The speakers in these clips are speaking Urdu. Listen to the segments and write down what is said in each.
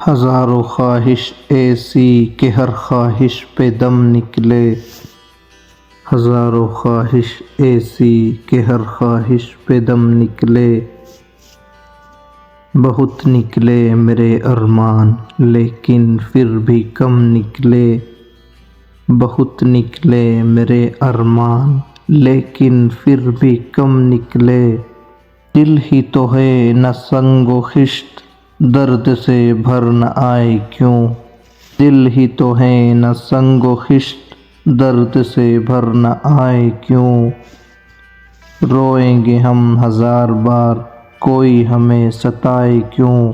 ہزاروں خواہش ایسی کہ ہر خواہش پہ دم نکلے، ہزاروں خواہش ایسی کہ ہر خواہش پہ دم نکلے، بہت نکلے میرے ارمان لیکن پھر بھی کم نکلے، بہت نکلے میرے ارمان لیکن پھر بھی کم نکلے، دل ہی تو ہے نہ سنگ و خشت درد سے بھر نہ آئے کیوں، دل ہی تو ہے نہ سنگ و خشت درد سے بھر نہ آئے کیوں، روئیں گے ہم ہزار بار کوئی ہمیں ستائے کیوں،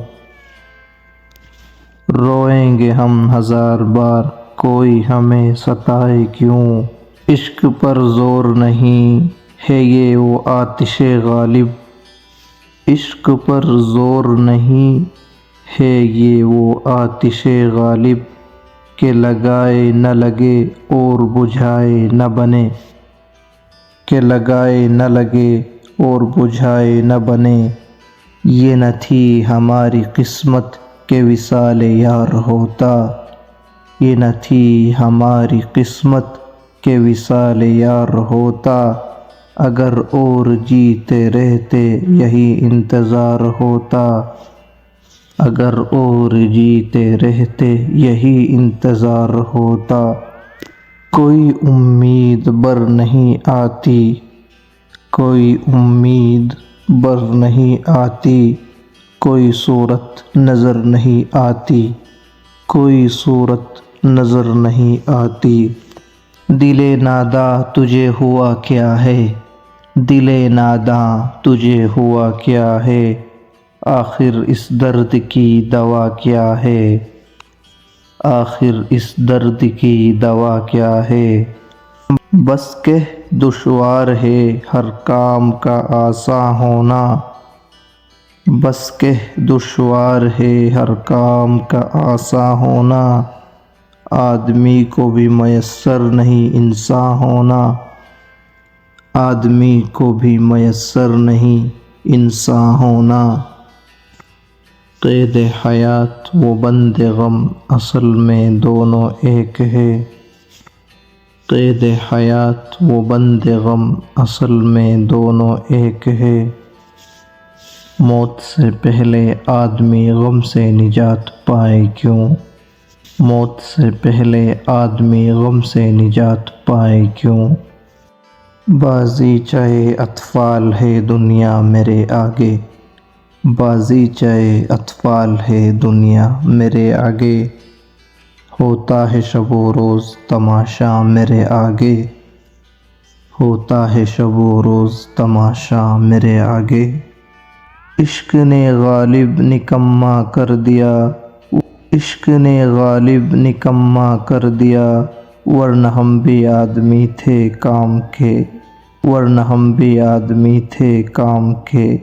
روئیں گے ہم ہزار بار کوئی ہمیں ستائے کیوں، عشق پر زور نہیں ہے یہ وہ آتش غالب، عشق پر زور نہیں ہے یہ وہ آتش غالب، کہ لگائے نہ لگے اور بجھائے نہ بنے، کہ لگائے نہ لگے اور بجھائے نہ بنے، یہ نہ تھی ہماری قسمت کہ وصال یار ہوتا، یہ نہ تھی ہماری قسمت کہ وصال یار ہوتا، اگر اور جیتے رہتے یہی انتظار ہوتا، اگر اور جیتے رہتے یہی انتظار ہوتا، کوئی امید بر نہیں آتی، کوئی امید بر نہیں آتی، کوئی صورت نظر نہیں آتی، کوئی صورت نظر نہیں آتی، دل ناداں تجھے ہوا کیا ہے، دل ناداں تجھے ہوا کیا ہے، آخر اس درد کی دوا کیا ہے، آخر اس درد کی دوا کیا ہے، بس کہ دشوار ہے ہر کام کا آساں ہونا، بس کہ دشوار ہے ہر کام کا آساں ہونا، آدمی کو بھی میسر نہیں انساں ہونا، آدمی کو بھی میسر نہیں انساں ہونا، قید حیات و بند غم اصل میں دونوں ایک ہے، قید حیات و بند غم اصل میں دونوں ایک ہے، موت سے پہلے آدمی غم سے نجات پائے کیوں، موت سے پہلے آدمی غم سے نجات پائے کیوں، بازیچہ اطفال ہے دنیا میرے آگے، بازیچہ اطفال ہے دنیا میرے آگے، ہوتا ہے شب و روز تماشا میرے آگے، ہوتا ہے شب و روز تماشا میرے آگے، عشق نے غالب نکما کر دیا، عشق نے غالب نکما کر دیا، ورنہ ہم بھی آدمی تھے کام کے، ورنہ ہم بھی آدمی تھے کام کے،